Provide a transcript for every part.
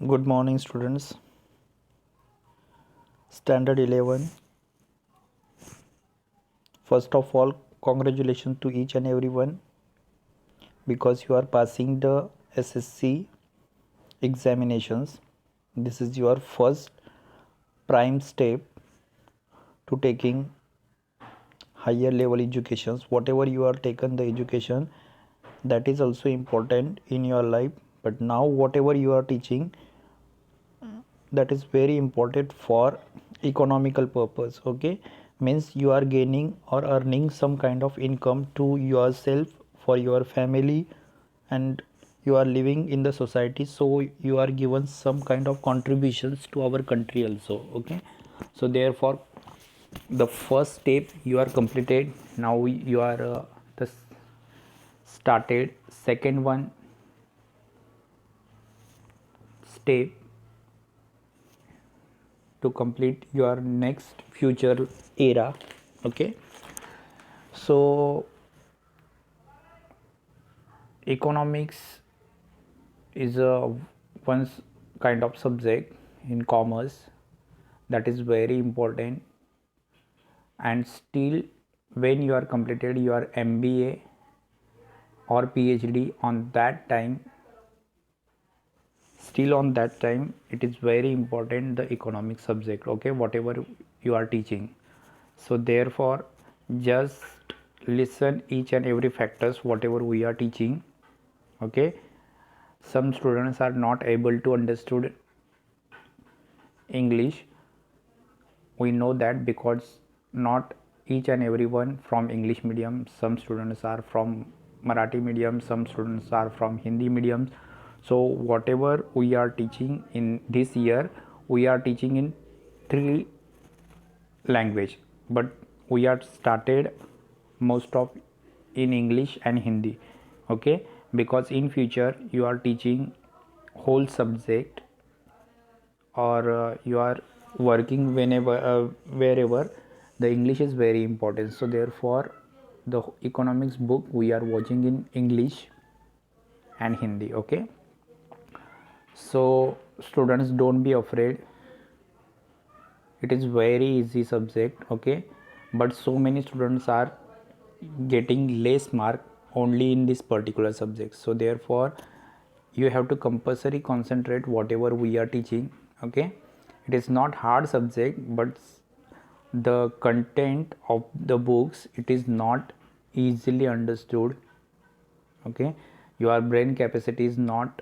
Good morning, students. Standard 11. First of all, congratulations to each and everyone because you are passing the SSC examinations. This is your first prime step to taking higher level educations. Whatever you are taken the education, that is also important in your life. But now whatever you are teaching, that is very important for economical purpose. Okay, means you are gaining or earning some kind of income to yourself, for your family, and you are living in the society, so you are given some kind of contributions to our country also. Okay, so therefore the first step you are completed. Now you are the started second one step to complete your next future era. Okay, so economics is a one kind of subject in commerce that is very important, and still when you are completed your MBA or PhD, on that time, still on that time, it is very important the economic subject. Okay, whatever you are teaching, so therefore just listen each and every factors whatever we are teaching. Okay, some students are not able to understood English. We know that because not each and everyone from English medium, some students are from Marathi medium, some students are from Hindi medium. So whatever we are teaching in this year, we are teaching in three language, but we are started most of in English and Hindi. Okay, because in future you are teaching whole subject, or you are working whenever wherever the English is very important. So therefore the economics book we are watching in English and Hindi. Okay, so students, don't be afraid, it is very easy subject. Okay, but so many students are getting less mark only in this particular subject, so therefore you have to compulsory concentrate whatever we are teaching. Okay, it is not hard subject, but the content of the books, it is not easily understood. Okay, your brain capacity is not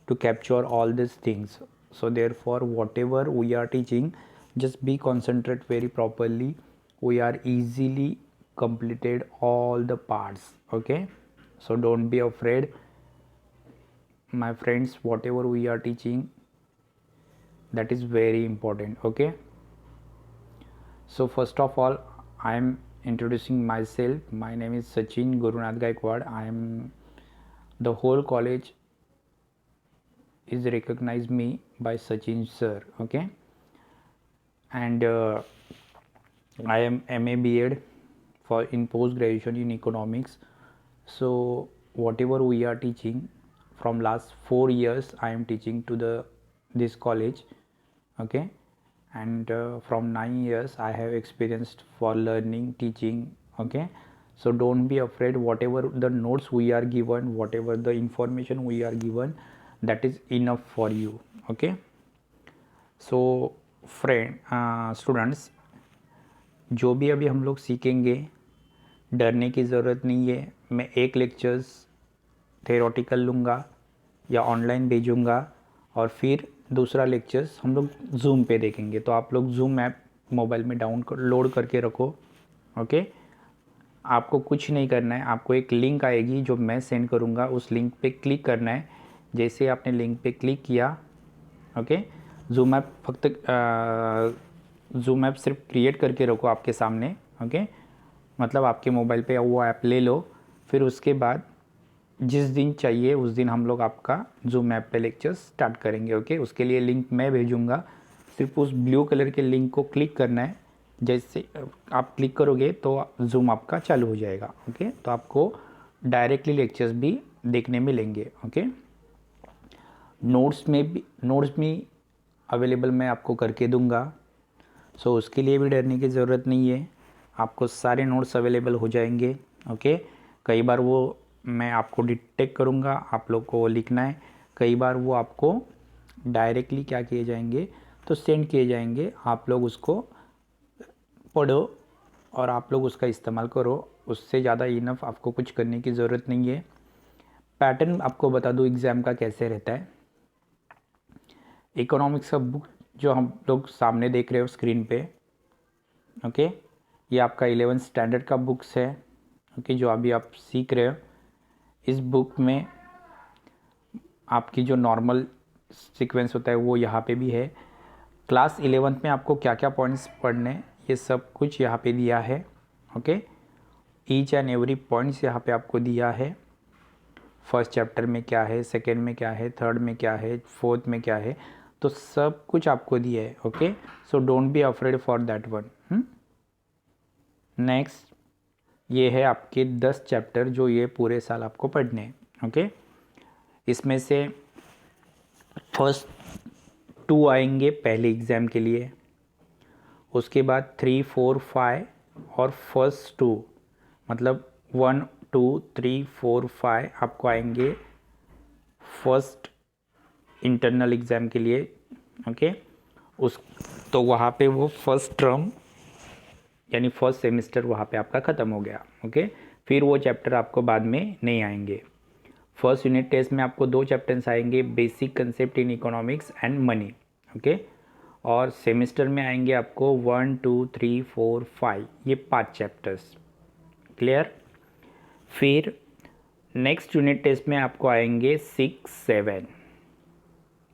to capture all these things, so therefore whatever we are teaching, just be concentrate very properly, we are easily completed all the parts. Okay, so don't be afraid, my friends, whatever we are teaching, that is very important. Okay, so first of all, I am introducing myself. My name is Sachin Gurunath Gaikwad. I am, the whole college is recognize me by Sachin sir. Okay, and I am MA B.Ed for in post graduation in economics. So whatever we are teaching from last 4 years, I am teaching to the this college. Okay, and from 9 years I have experienced for learning teaching. Okay, so don't be afraid, whatever the notes we are given, whatever the information we are given, that is enough for you. Okay, so students, जो भी अभी हम लोग सीखेंगे, डरने की ज़रूरत नहीं है। मैं एक लेक्चर्स थेरोटिकल लूँगा या ऑनलाइन भेजूँगा, और फिर दूसरा लेक्चर्स हम लोग जूम पे देखेंगे। तो आप लोग जूम ऐप मोबाइल में लोड करके रखो। ओके, आपको कुछ नहीं करना है, आपको एक लिंक आएगी जो मैं सेंड करूँगा, उस लिंक पे क्लिक करना है। जैसे आपने लिंक पे क्लिक किया, okay, zoom app zoom app सिर्फ क्रिएट करके रखो आपके सामने। ओके, मतलब आपके मोबाइल पे वो ऐप ले लो, फिर उसके बाद जिस दिन चाहिए उस दिन हम लोग आपका जूम ऐप पे लेक्चर स्टार्ट करेंगे। ओके, उसके लिए लिंक मैं भेजूँगा, सिर्फ उस ब्लू कलर के लिंक को क्लिक करना है। जैसे आप क्लिक करोगे तो जूम आपका चालू हो जाएगा। ओके, तो आपको डायरेक्टली लेक्चर्स भी देखने मिलेंगे। ओके, नोट्स भी अवेलेबल मैं आपको करके दूंगा। सो उसके लिए भी डरने की ज़रूरत नहीं है, आपको सारे नोट्स अवेलेबल हो जाएंगे। ओके, कई बार वो मैं आपको डिटेक्ट करूँगा, आप लोग को लिखना है, कई बार वो आपको डायरेक्टली क्या किए जाएंगे तो सेंड किए जाएंगे, आप लोग उसको पढ़ो और आप लोग उसका इस्तेमाल करो, उससे ज़्यादा इनफ आपको कुछ करने की ज़रूरत नहीं है। पैटर्न आपको बता दूँ एग्ज़ाम का कैसे रहता है। इकोनॉमिक्स का बुक जो हम लोग सामने देख रहे हो स्क्रीन पे, ओके, ये आपका 11th स्टैंडर्ड का बुक्स है। ओके, जो अभी आप सीख रहे हो, इस बुक में आपकी जो नॉर्मल सीक्वेंस होता है वो यहाँ पे भी है। क्लास 11th में आपको क्या क्या पॉइंट्स पढ़ने, ये सब कुछ यहाँ पे दिया है। Okay, each and every points यहाँ पे आपको दिया है। फर्स्ट चैप्टर में क्या है, सेकेंड में क्या है, थर्ड में क्या है, फोर्थ में क्या है, तो सब कुछ आपको दिया है। Okay, so don't be afraid for that one. Next, ये है आपके 10 चैप्टर जो ये पूरे साल आपको पढ़ने हैं। ओके, इसमें से फर्स्ट 2 आएंगे पहले एग्ज़ाम के लिए, उसके बाद 3, 4, 5 और फर्स्ट 2, मतलब 1, 2, 3, 4, 5 आपको आएंगे फर्स्ट इंटरनल एग्ज़ाम के लिए। ओके, उस तो वहाँ पे वो फर्स्ट टर्म यानी फर्स्ट सेमेस्टर वहाँ पे आपका ख़त्म हो गया। ओके, फिर वो चैप्टर आपको बाद में नहीं आएंगे। फर्स्ट यूनिट टेस्ट में आपको 2 चैप्टर्स आएंगे, basic concept in economics and money. Okay, और सेमेस्टर में आएंगे आपको 1, 2, 3, 4, 5, ये 5 चैप्टर्स। क्लियर। फिर नेक्स्ट यूनिट टेस्ट में आपको आएंगे 6, 7।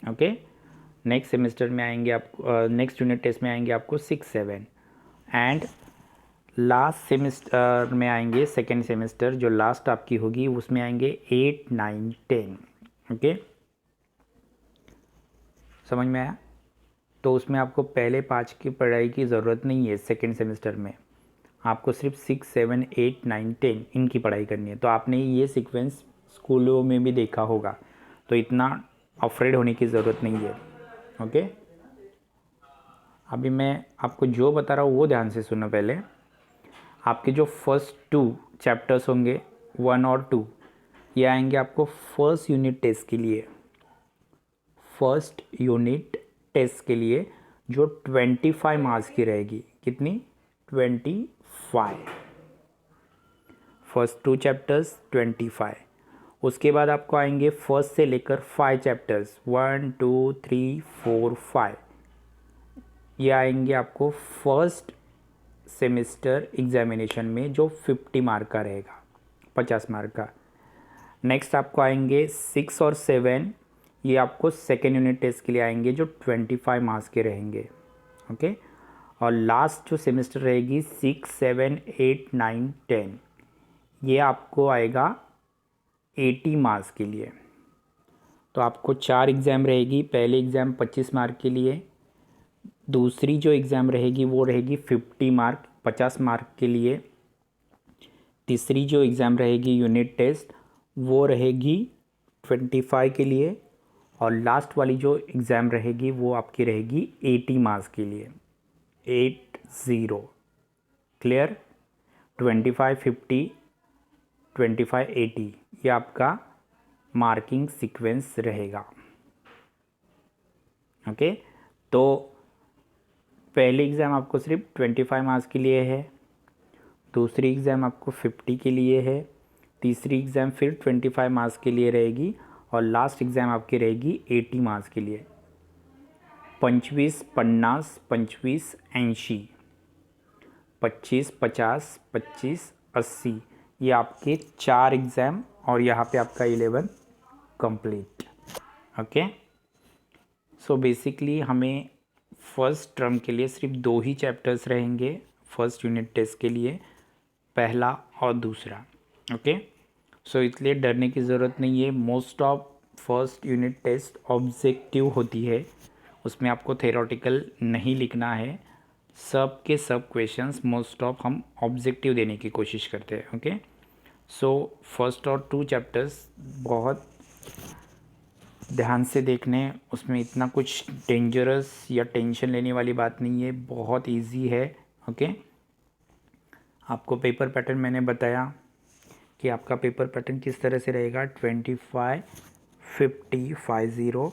ओके, नेक्स्ट सेमेस्टर में आएंगे आपको, नेक्स्ट यूनिट टेस्ट में आएंगे आपको 6, 7 एंड लास्ट सेमेस्टर में आएंगे, सेकेंड सेमेस्टर जो लास्ट आपकी होगी उसमें आएंगे 8, 9, 10। ओके, समझ में आया। तो उसमें आपको पहले 5 की पढ़ाई की ज़रूरत नहीं है। सेकेंड सेमेस्टर में आपको सिर्फ 6, 7, 8, 9, 10 इनकी पढ़ाई करनी है। तो आपने ये सीक्वेंस स्कूलों में भी देखा होगा, तो इतना अफ्रेड होने की ज़रूरत नहीं है। ओके, अभी मैं आपको जो बता रहा हूँ वो ध्यान से सुनो। पहले आपके जो फर्स्ट 2 चैप्टर्स होंगे 1 और 2, ये आएंगे आपको फर्स्ट यूनिट टेस्ट के लिए। फर्स्ट यूनिट टेस्ट के लिए जो 25 मार्क्स की रहेगी। कितनी? 25। First 2 chapters 25। उसके बाद आपको आएंगे फर्स्ट से लेकर 5 चैप्टर्स 1, 2, 3, 4, 5, ये आएंगे आपको फर्स्ट सेमेस्टर एग्जामिनेशन में जो 50 मार्क का रहेगा, 50 मार्क का। नेक्स्ट आपको आएंगे 6 और 7, ये आपको सेकेंड यूनिट टेस्ट के लिए आएंगे जो 25 मार्क्स के रहेंगे। ओके, और लास्ट जो सेमेस्टर रहेगी 6, 7, 8, 9, 10, ये आपको आएगा 80 मार्क्स के लिए। तो आपको 4 एग्ज़ाम रहेगी। पहले एग्ज़ाम 25 मार्क के लिए, दूसरी जो एग्ज़ाम रहेगी वो रहेगी 50 मार्क 50 मार्क के लिए, तीसरी जो एग्ज़ाम रहेगी यूनिट टेस्ट वो रहेगी 25 के लिए, और लास्ट वाली जो एग्ज़ाम रहेगी वो आपकी रहेगी 80 मार्क्स के लिए, 80। क्लियर। 25, 50, 25, 80 ये आपका मार्किंग सीक्वेंस रहेगा। ओके, तो पहली एग्ज़ाम आपको सिर्फ 25 मार्क्स के लिए है, दूसरी एग्ज़ाम आपको 50 के लिए है, तीसरी एग्ज़ाम फिर 25 मार्क्स के लिए रहेगी, और लास्ट एग्ज़ाम आपकी रहेगी 80 मार्क्स के लिए। 25, 50, 25, 80, 25, 50, 25, 80, ये आपके 4 एग्ज़ाम, और यहाँ पे आपका 11 कंप्लीट। ओके, सो बेसिकली हमें फर्स्ट टर्म के लिए सिर्फ 2 ही चैप्टर्स रहेंगे फर्स्ट यूनिट टेस्ट के लिए, पहला और दूसरा। ओके, सो इसलिए डरने की ज़रूरत नहीं है। Most of first unit test objective होती है, उसमें आपको थेरोटिकल नहीं लिखना है। सब के सब क्वेश्चंस मोस्ट ऑफ हम ऑब्जेक्टिव देने की कोशिश करते हैं। ओके, सो फर्स्ट और 2 चैप्टर्स बहुत ध्यान से देखने, उसमें इतना कुछ डेंजरस या टेंशन लेने वाली बात नहीं है, बहुत इजी है। ओके, आपको पेपर पैटर्न मैंने बताया कि आपका पेपर पैटर्न किस तरह से रहेगा, 25, 50, 50,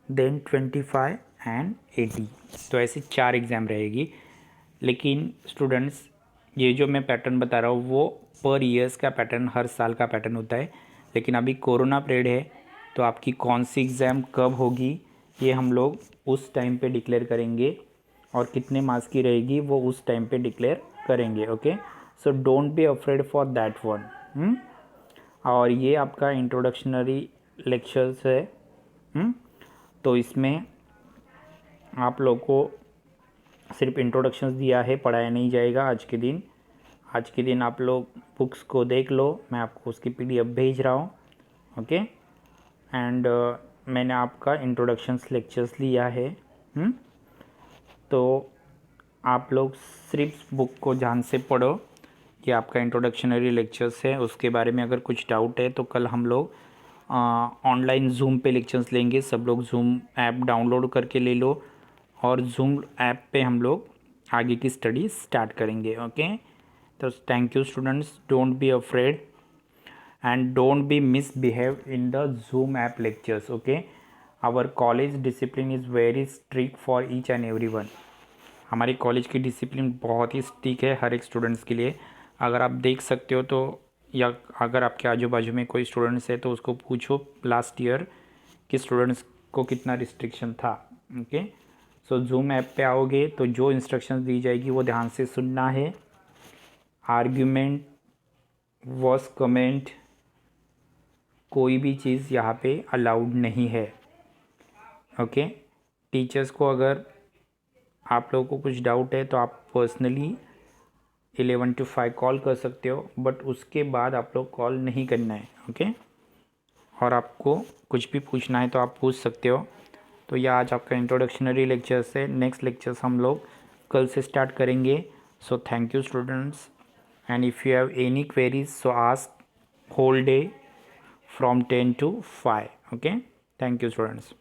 देन 25 एंड 80। तो ऐसे 4 एग्ज़ाम रहेगी। लेकिन स्टूडेंट्स, ये जो मैं पैटर्न बता रहा हूँ वो पर ईयर्स का पैटर्न, हर साल का पैटर्न होता है। लेकिन अभी कोरोना पीरियड है, तो आपकी कौन सी एग्ज़ाम कब होगी ये हम लोग उस टाइम पे डिक्लेयर करेंगे, और कितने मार्क्स की रहेगी वो उस टाइम पे डिक्लेयर करेंगे। Okay, so don't be afraid for that one. और ये आपका इंट्रोडक्शनरी लेक्चर्स है। तो इसमें आप लोग को सिर्फ इंट्रोडक्शंस दिया है, पढ़ाया नहीं जाएगा आज के दिन। आज के दिन आप लोग बुक्स को देख लो, मैं आपको उसकी पीडीएफ भेज रहा हूँ। ओके, एंड मैंने आपका इंट्रोडक्शंस लेक्चर्स लिया है। तो आप लोग सिर्फ बुक को ध्यान से पढ़ो। ये आपका इंट्रोडक्शनरी लेक्चर्स है, उसके बारे में अगर कुछ डाउट है तो कल हम लोग ऑनलाइन जूम पे लेक्चर्स लेंगे। सब लोग जूम ऐप डाउनलोड करके ले लो, और जूम ऐप पे हम लोग आगे की स्टडी स्टार्ट करेंगे। ओके, तो thank you students, don't be afraid and don't be misbehave in the Zoom app lectures. Okay, our college discipline is very strict for each and everyone. हमारी college की discipline बहुत ही strict है हर एक students के लिए। अगर आप देख सकते हो तो, या अगर आपके आजू बाजू में कोई स्टूडेंट्स है तो उसको पूछो लास्ट ईयर कि स्टूडेंट्स को कितना रिस्ट्रिक्शन था। ओके, सो जूम ऐप पे आओगे तो जो इंस्ट्रक्शंस दी जाएगी वो ध्यान से सुनना है। आर्ग्यूमेंट, वॉइस कमेंट, कोई भी चीज़ यहाँ पे अलाउड नहीं है। ओके, टीचर्स को अगर आप लोगों को कुछ डाउट है तो आप पर्सनली 11 to 5 कॉल कर सकते हो, बट उसके बाद आप लोग कॉल नहीं करना है। ओके, और आपको कुछ भी पूछना है तो आप पूछ सकते हो। तो यह आज आपका इंट्रोडक्शनरी लेक्चर्स है। नेक्स्ट लेक्चर्स हम लोग कल से स्टार्ट करेंगे। So thank you students, and if you have any queries so ask whole day from 10 to 5. Okay, thank you students.